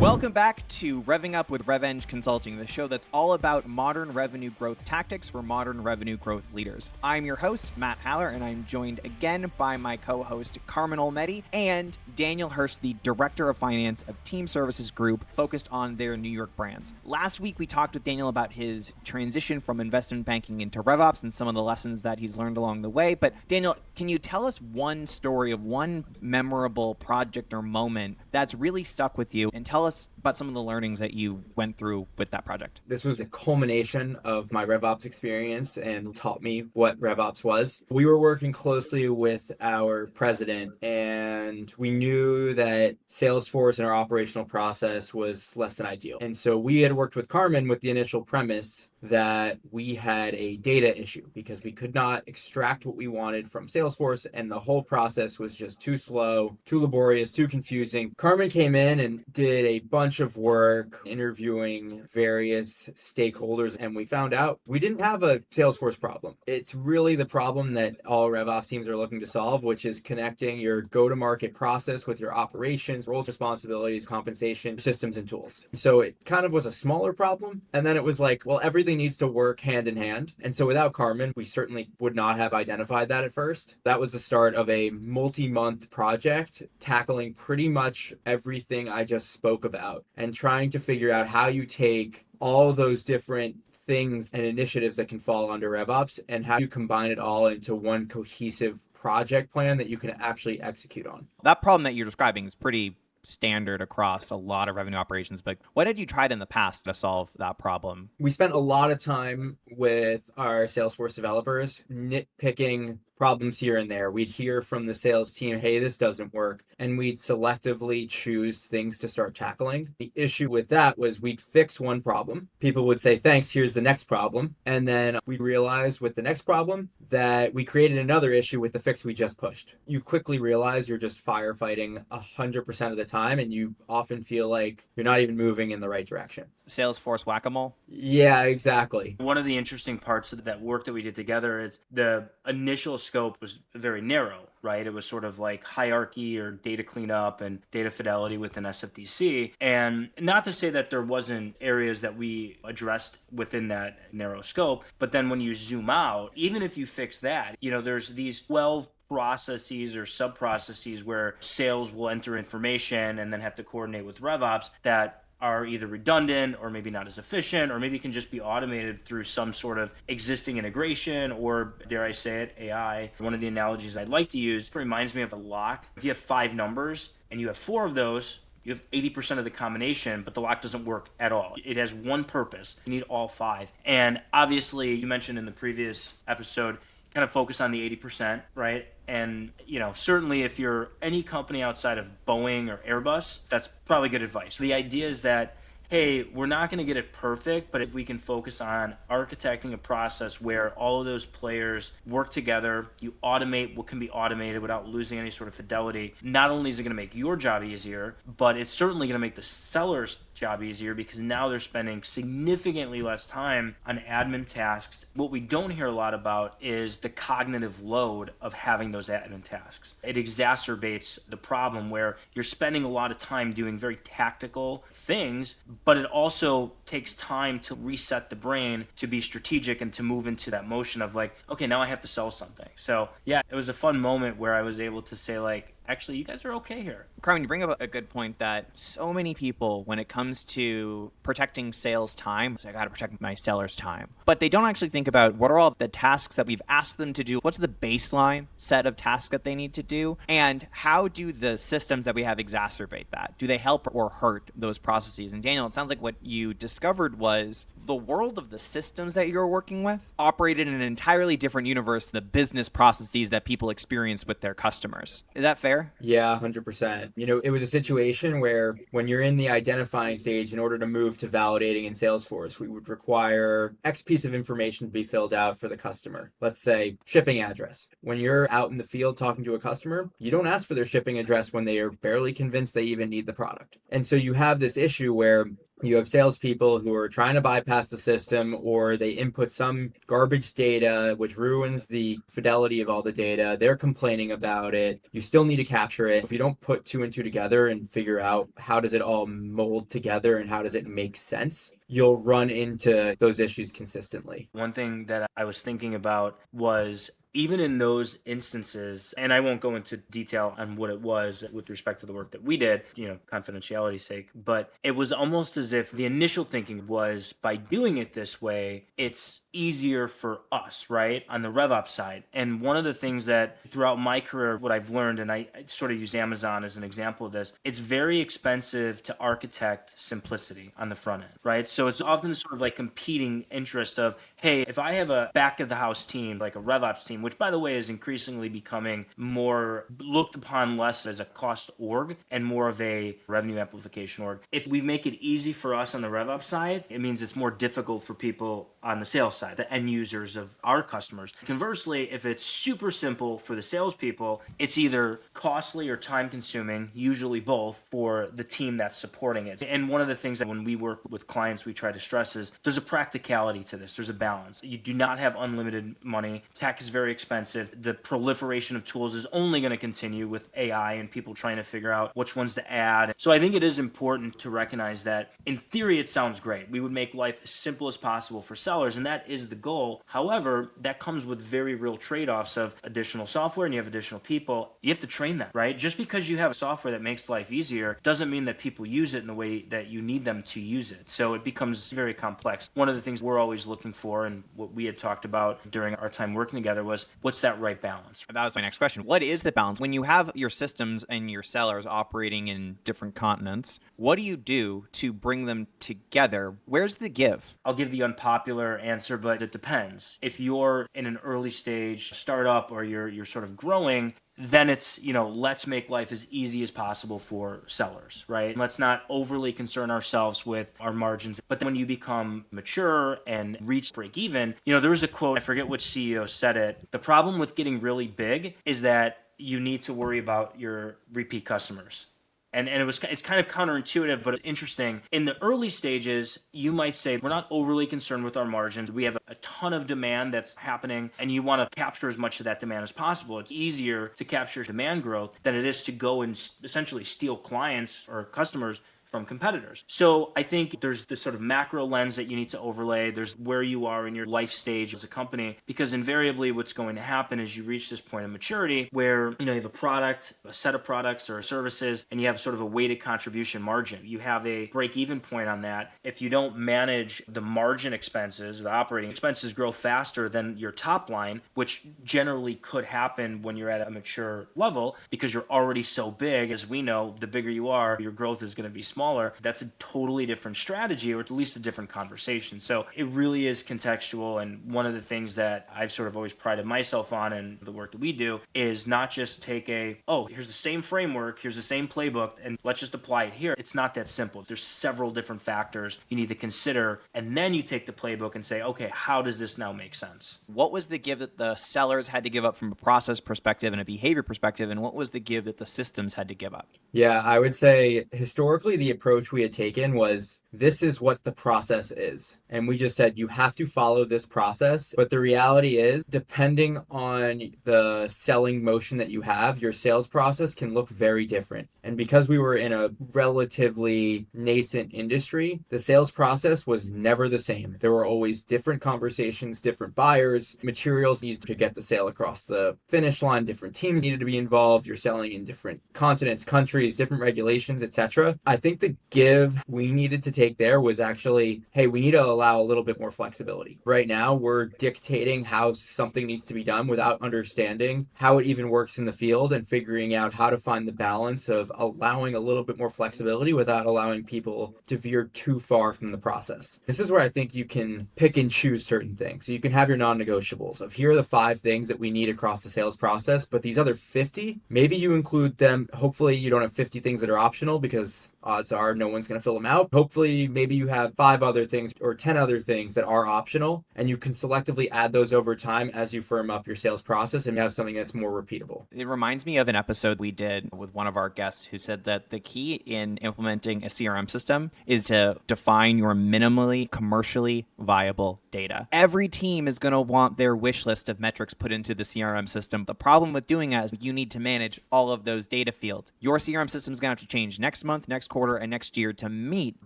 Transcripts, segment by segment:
Welcome back to Revving Up with RevEng Consulting, the show that's all about modern revenue growth tactics for modern revenue growth leaders. I'm your host, Matt Haller, and I'm joined again by my co-host, Carmen Olmetti, and Daniel Hirsch, the Director of Finance of Team Services Group, focused on their New York brands. Last week, we talked with Daniel about his transition from investment banking into RevOps and some of the lessons that he's learned along the way. But Daniel, can you tell us one story of one memorable project or moment that's really stuck with you, and tell us about some of the learnings that you went through with that project? This was a culmination of my RevOps experience and taught me what RevOps was. We were working closely with our president, and we knew that Salesforce and our operational process was less than ideal. And so we had worked with Carmen with the initial premise that we had a data issue because we could not extract what we wanted from Salesforce, and the whole process was just too slow, too laborious, too confusing. Carmen came in and did a bunch of work interviewing various stakeholders, and we found out we didn't have a Salesforce problem. It's really the problem that all RevOps teams are looking to solve, which is connecting your go-to-market process with your operations, roles, responsibilities, compensation, systems, and tools. So it kind of was a smaller problem, and then it was like, well, everything needs to work hand in hand. And so without Carmen, we certainly would not have identified that at first. That was the start of a multi-month project tackling pretty much everything I just spoke about and trying to figure out how you take all those different things and initiatives that can fall under RevOps and how you combine it all into one cohesive project plan that you can actually execute on. That problem that you're describing is pretty standard across a lot of revenue operations, but what had you tried in the past to solve that problem? We spent a lot of time with our Salesforce developers nitpicking problems here and there. We'd hear from the sales team, hey, this doesn't work, and we'd selectively choose things to start tackling. The issue with that was we'd fix one problem. People would say, thanks, here's the next problem. And then we realized with the next problem that we created another issue with the fix we just pushed. You quickly realize you're just firefighting 100% of the time, and you often feel like you're not even moving in the right direction. Salesforce whack-a-mole? Yeah, exactly. One of the interesting parts of that work that we did together is the initial scope was very narrow, right? It was sort of like hierarchy or data cleanup and data fidelity within SFDC. And not to say that there wasn't areas that we addressed within that narrow scope, but then when you zoom out, even if you fix that, there's these 12 processes or sub-processes where sales will enter information and then have to coordinate with RevOps that are either redundant or maybe not as efficient, or maybe can just be automated through some sort of existing integration or, dare I say it, AI. One of the analogies I'd like to use reminds me of a lock. If you have 5 numbers and you have 4 of those, you have 80% of the combination, but the lock doesn't work at all. It has one purpose. You need all 5. And obviously, you mentioned in the previous episode, kind of focus on the 80%, right? And, certainly if you're any company outside of Boeing or Airbus, that's probably good advice. The idea is that, hey, we're not going to get it perfect, but if we can focus on architecting a process where all of those players work together, you automate what can be automated without losing any sort of fidelity, not only is it going to make your job easier, but it's certainly going to make the seller's job easier because now they're spending significantly less time on admin tasks. What we don't hear a lot about is the cognitive load of having those admin tasks. It exacerbates the problem where you're spending a lot of time doing very tactical things, but it also takes time to reset the brain to be strategic and to move into that motion of like, okay, now I have to sell something. So yeah, it was a fun moment where I was able to say like, actually, you guys are okay here. Carmen, you bring up a good point that so many people, when it comes to protecting sales time, so I got to protect my seller's time. But they don't actually think about what are all the tasks that we've asked them to do, what's the baseline set of tasks that they need to do, and how do the systems that we have exacerbate that? Do they help or hurt those processes? And Daniel, it sounds like what you discovered was the world of the systems that you're working with operated in an entirely different universe than the business processes that people experience with their customers. Is that fair? Yeah, 100%. It was a situation where when you're in the identifying stage, in order to move to validating in Salesforce, we would require X piece of information to be filled out for the customer. Let's say shipping address. When you're out in the field talking to a customer, you don't ask for their shipping address when they are barely convinced they even need the product. And so you have this issue where You have salespeople who are trying to bypass the system, or they input some garbage data, which ruins the fidelity of all the data. They're complaining about it. You still need to capture it. If you don't put two and two together and figure out how does it all mold together and how does it make sense, you'll run into those issues consistently. One thing that I was thinking about was even in those instances, and I won't go into detail on what it was with respect to the work that we did, confidentiality's sake, but it was almost as if the initial thinking was by doing it this way, it's easier for us, right? On the RevOps side. And one of the things that throughout my career, what I've learned, and I sort of use Amazon as an example of this, it's very expensive to architect simplicity on the front end, right? So it's often sort of like competing interest of, hey, if I have a back of the house team, like a RevOps team, which by the way is increasingly becoming more looked upon less as a cost org and more of a revenue amplification org. If we make it easy for us on the RevOps side, it means it's more difficult for people on the sales side, the end users of our customers. Conversely, if it's super simple for the salespeople, it's either costly or time consuming, usually both, for the team that's supporting it. And one of the things that when we work with clients, we try to stress is there's a practicality to this. There's a balance. You do not have unlimited money. Tech is very expensive. The proliferation of tools is only going to continue with AI and people trying to figure out which ones to add. So I think it is important to recognize that in theory, it sounds great. We would make life as simple as possible for sellers, and that is the goal. However, that comes with very real trade-offs of additional software and you have additional people. You have to train them, right? Just because you have software that makes life easier doesn't mean that people use it in the way that you need them to use it. So it becomes very complex. One of the things we're always looking for, and what we had talked about during our time working together, was what's that right balance? That was my next question. What is the balance? When you have your systems and your sellers operating in different continents, what do you do to bring them together? Where's the give? I'll give the unpopular answer, but it depends. If you're in an early stage startup or you're sort of growing, then it's, let's make life as easy as possible for sellers, right? Let's not overly concern ourselves with our margins. But then when you become mature and reach break even, there was a quote, I forget which CEO said it. The problem with getting really big is that you need to worry about your repeat customers. And it's kind of counterintuitive, but it's interesting. In the early stages, you might say, we're not overly concerned with our margins. We have a ton of demand that's happening, and you want to capture as much of that demand as possible. It's easier to capture demand growth than it is to go and essentially steal clients or customers from competitors. So I think there's this sort of macro lens that you need to overlay. There's where you are in your life stage as a company, because invariably what's going to happen is you reach this point of maturity where you have a product, a set of products or services, and you have sort of a weighted contribution margin. You have a break-even point on that. If you don't manage the margin expenses, the operating expenses grow faster than your top line, which generally could happen when you're at a mature level because you're already so big. As we know, the bigger you are, your growth is going to be smaller. That's a totally different strategy, or at least a different conversation. So it really is contextual. And one of the things that I've sort of always prided myself on in the work that we do is not just take here's the same framework, here's the same playbook, and let's just apply it here. It's not that simple. There's several different factors you need to consider. And then you take the playbook and say, okay, how does this now make sense? What was the give that the sellers had to give up from a process perspective and a behavior perspective? And what was the give that the systems had to give up? Yeah, I would say historically, the approach we had taken was this is what the process is. And we just said, you have to follow this process. But the reality is, depending on the selling motion that you have, your sales process can look very different. And because we were in a relatively nascent industry, the sales process was never the same. There were always different conversations, different buyers, materials needed to get the sale across the finish line, different teams needed to be involved. You're selling in different continents, countries, different regulations, etc. I think the give we needed to take there was actually, hey, we need to allow a little bit more flexibility. Right now, we're dictating how something needs to be done without understanding how it even works in the field and figuring out how to find the balance of allowing a little bit more flexibility without allowing people to veer too far from the process. This is where I think you can pick and choose certain things. So you can have your non-negotiables of here are the 5 things that we need across the sales process, but these other 50, maybe you include them. Hopefully you don't have 50 things that are optional, because odds are no one's going to fill them out. Hopefully, maybe you have 5 other things or 10 other things that are optional, and you can selectively add those over time as you firm up your sales process and have something that's more repeatable. It reminds me of an episode we did with one of our guests who said that the key in implementing a CRM system is to define your minimally commercially viable data. Every team is going to want their wish list of metrics put into the CRM system. The problem with doing that is you need to manage all of those data fields. Your CRM system is going to have to change next month, next quarter, and next year to meet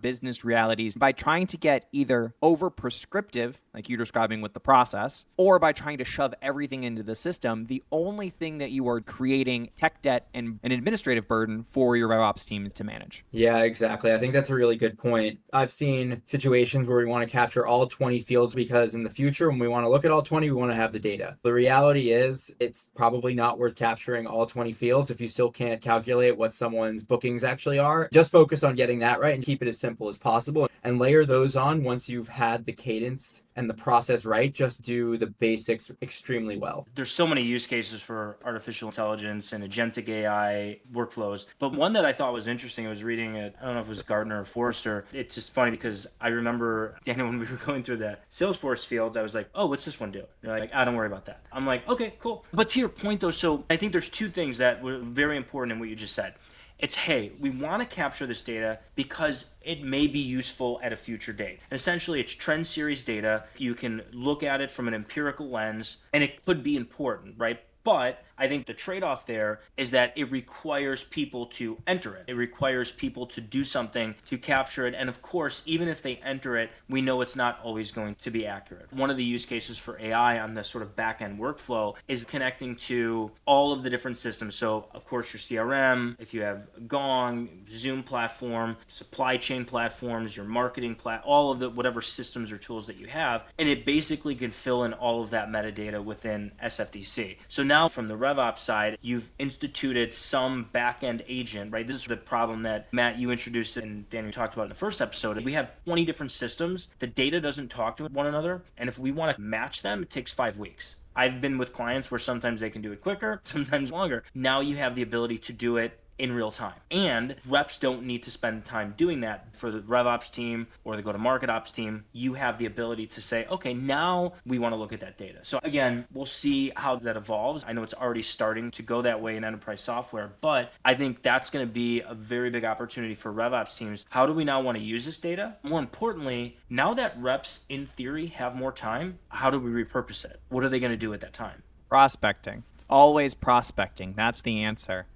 business realities by trying to get either over prescriptive, like you're describing with the process, or by trying to shove everything into the system. The only thing that you are creating tech debt and an administrative burden for your RevOps team to manage. Yeah, exactly. I think that's a really good point. I've seen situations where we want to capture all 20 fields because in the future, when we want to look at all 20, we want to have the data. The reality is it's probably not worth capturing all 20 fields if you still can't calculate what someone's bookings actually are. Just focus on getting that right and keep it as simple as possible and layer those on once you've had the cadence and the process right. Just do the basics extremely well. There's so many use cases for artificial intelligence and agentic AI workflows, but one that I thought was interesting, I was reading it, I don't know if it was Gartner or Forrester. It's just funny because I remember, Daniel, when we were going through the Salesforce fields, I was like, oh, what's this one do? They're like, don't worry about that. I'm like, okay, cool. But to your point though, so I think there's 2 things that were very important in what you just said. It's, hey, we want to capture this data because it may be useful at a future date. And essentially, it's trend series data. You can look at it from an empirical lens, and it could be important, right? But I think the trade-off there is that it requires people to enter it. It requires people to do something to capture it. And of course, even if they enter it, we know it's not always going to be accurate. One of the use cases for AI on the sort of back-end workflow is connecting to all of the different systems. So of course, your CRM, if you have Gong, Zoom platform, supply chain platforms, your marketing all of the whatever systems or tools that you have. And it basically can fill in all of that metadata within SFDC. So now from the RevOps side, you've instituted some back-end agent, right? This is the problem that Matt, you introduced and Daniel talked about in the first episode. We have 20 different systems. The data doesn't talk to one another. And if we want to match them, it takes 5 weeks. I've been with clients where sometimes they can do it quicker, sometimes longer. Now you have the ability to do it in real time. And reps don't need to spend time doing that. For the RevOps team or the go-to-market ops team, you have the ability to say, okay, now we want to look at that data. So again, we'll see how that evolves. I know it's already starting to go that way in enterprise software, but I think that's going to be a very big opportunity for RevOps teams. How do we now want to use this data? More importantly, now that reps in theory have more time, how do we repurpose it? What are they going to do at that time? Prospecting. It's always prospecting. That's the answer.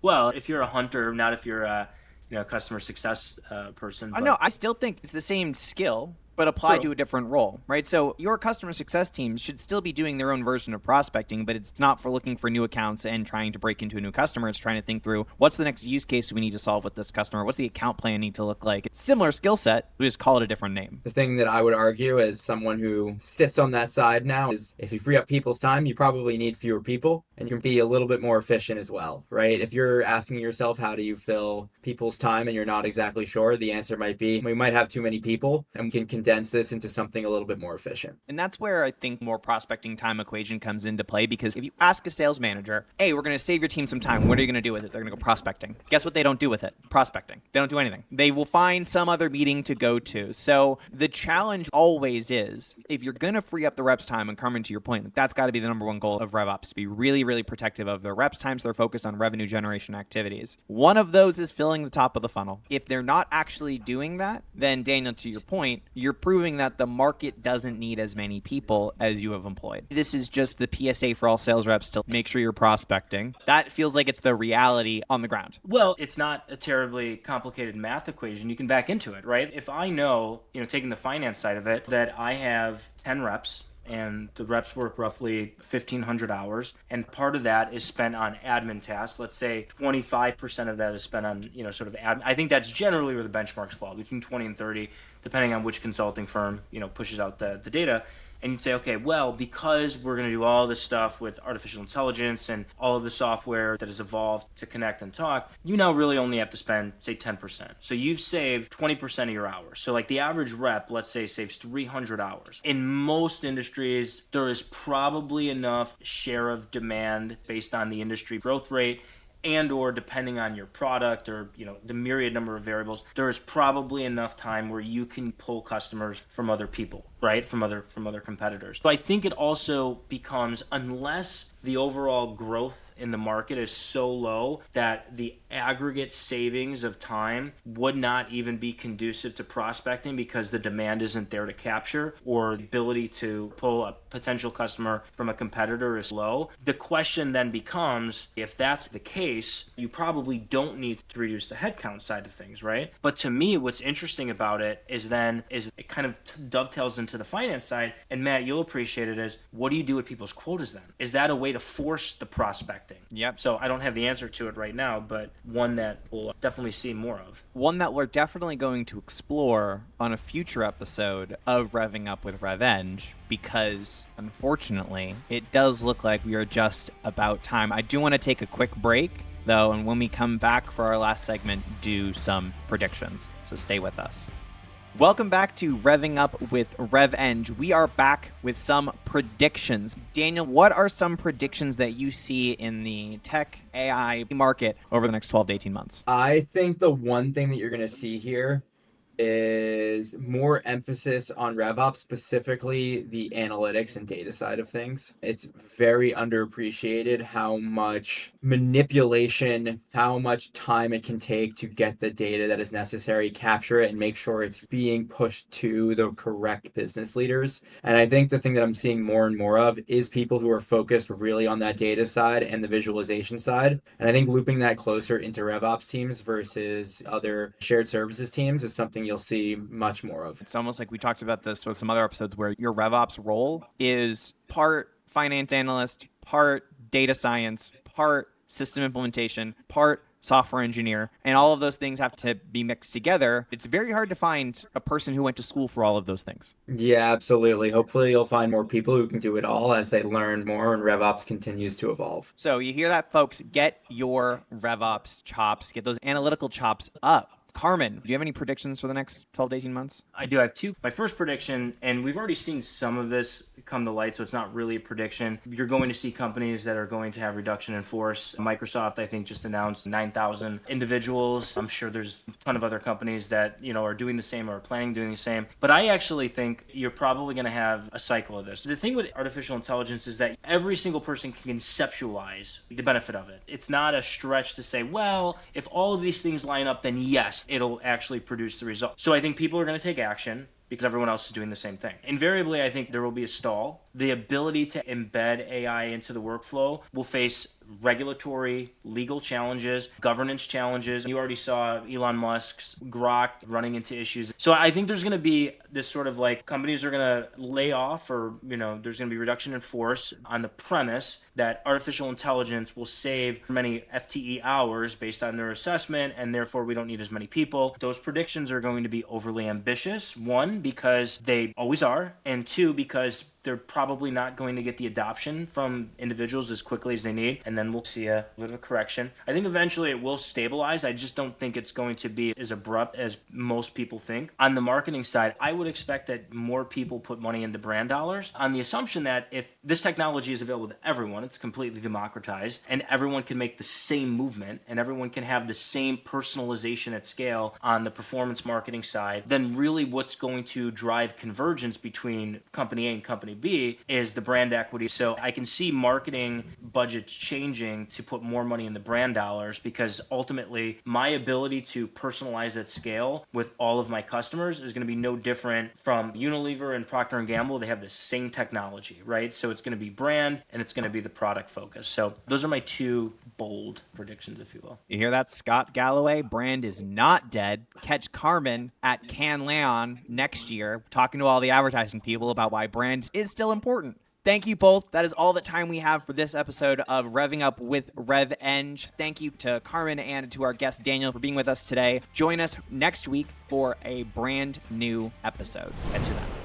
Well, if you're a hunter, not if you're a customer success person. No, I still think it's the same skill, but applied to a different role, right? So your customer success team should still be doing their own version of prospecting, but it's not for looking for new accounts and trying to break into a new customer. It's trying to think through what's the next use case we need to solve with this customer? What's the account plan need to look like? It's similar skill set, we just call it a different name. The thing that I would argue as someone who sits on that side now is if you free up people's time, you probably need fewer people and you can be a little bit more efficient as well, right? If you're asking yourself, how do you fill people's time and you're not exactly sure, the answer might be, we might have too many people and we can condense this into something a little bit more efficient. And that's where I think more prospecting time equation comes into play, because if you ask a sales manager, hey, we're going to save your team some time, what are you going to do with it? They're going to go prospecting. Guess what they don't do with it? Prospecting. They don't do anything. They will find some other meeting to go to. So the challenge always is, if you're going to free up the reps' time, and Carmen, to your point, that's got to be the number one goal of RevOps, to be really, really protective of their reps' times. They're focused on revenue generation activities. One of those is filling the top of the funnel. If they're not actually doing that, then Daniel, to your point, you're proving that the market doesn't need as many people as you have employed. This is just the PSA for all sales reps to make sure you're prospecting. That feels like it's the reality on the ground. Well, it's not a terribly complicated math equation. You can back into it, right? If I know, taking the finance side of it, that I have 10 reps, and the reps work roughly 1,500 hours. And part of that is spent on admin tasks. Let's say 25% of that is spent on, sort of admin. I think that's generally where the benchmarks fall, between 20 and 30, depending on which consulting firm, pushes out the data. And you'd say, okay, well, because we're going to do all this stuff with artificial intelligence and all of the software that has evolved to connect and talk, you now really only have to spend, say, 10%. So you've saved 20% of your hours. So like the average rep, let's say, saves 300 hours. In most industries, there is probably enough share of demand based on the industry growth rate and or depending on your product or the myriad number of variables, there is probably enough time where you can pull customers from other people, right? From other competitors. So I think it also becomes, unless the overall growth in the market is so low that the aggregate savings of time would not even be conducive to prospecting because the demand isn't there to capture, or the ability to pull a potential customer from a competitor is low. The question then becomes, if that's the case, you probably don't need to reduce the headcount side of things, right? But to me, what's interesting about it is it kind of dovetails into the finance side. And Matt, you'll appreciate it, is what do you do with people's quotas then? Is that a way to force the prospecting? Yep. So I don't have the answer to it right now, but one that we'll definitely see more of. One that we're definitely going to explore on a future episode of Revving Up with RevEng, because unfortunately, it does look like we are just about time. I do want to take a quick break, though, and when we come back for our last segment, do some predictions. So stay with us. Welcome back to Revving Up with RevEng. We are back with some predictions. Daniel, what are some predictions that you see in the tech AI market over the next 12 to 18 months? I think the one thing that you're going to see here is more emphasis on RevOps, specifically the analytics and data side of things. It's very underappreciated how much manipulation, how much time it can take to get the data that is necessary, capture it, and make sure it's being pushed to the correct business leaders. And I think the thing that I'm seeing more and more of is people who are focused really on that data side and the visualization side. And I think looping that closer into RevOps teams versus other shared services teams is something you'll see much more of. It's almost like we talked about this with some other episodes where your RevOps role is part finance analyst, part data science, part system implementation, part software engineer, and all of those things have to be mixed together. It's very hard to find a person who went to school for all of those things. Yeah, absolutely. Hopefully you'll find more people who can do it all as they learn more and RevOps continues to evolve. So you hear that, folks? Get your RevOps chops, get those analytical chops up. Carmen, do you have any predictions for the next 12 to 18 months? I do have two. My first prediction, and we've already seen some of this come to light, so it's not really a prediction. You're going to see companies that are going to have reduction in force. Microsoft, I think, just announced 9,000 individuals. I'm sure there's a ton of other companies that, are doing the same or are planning doing the same. But I actually think you're probably going to have a cycle of this. The thing with artificial intelligence is that every single person can conceptualize the benefit of it. It's not a stretch to say, well, if all of these things line up, then yes, it'll actually produce the result. So I think people are going to take action because everyone else is doing the same thing. Invariably, I think there will be a stall. The ability to embed AI into the workflow will face regulatory, legal challenges, governance challenges. You already saw Elon Musk's Grok running into issues. So I think there's going to be this sort of like companies are going to lay off, or, there's going to be reduction in force on the premise that artificial intelligence will save many FTE hours based on their assessment, and therefore we don't need as many people. Those predictions are going to be overly ambitious. One, because they always are, and two, because they're probably not going to get the adoption from individuals as quickly as they need, and then we'll see a bit of a correction. I think eventually it will stabilize. I just don't think it's going to be as abrupt as most people think. On the marketing side, I would expect that more people put money into brand dollars on the assumption that if this technology is available to everyone, it's completely democratized, and everyone can make the same movement, and everyone can have the same personalization at scale on the performance marketing side, then really what's going to drive convergence between company A and company B is the brand equity. So I can see marketing budgets changing to put more money in the brand dollars, because ultimately my ability to personalize at scale with all of my customers is going to be no different from Unilever and Procter & Gamble. They have the same technology, right? So it's going to be brand and it's going to be the product focus. So those are my two bold predictions, if you will. You hear that, Scott Galloway? Brand is not dead. Catch Carmen at Cannes Lion next year, talking to all the advertising people about why brand is still important. Thank you both. That is all the time we have for this episode of Revving Up with RevEng. Thank you to Carmen and to our guest Daniel for being with us today. Join us next week for a brand new episode. Catch you then.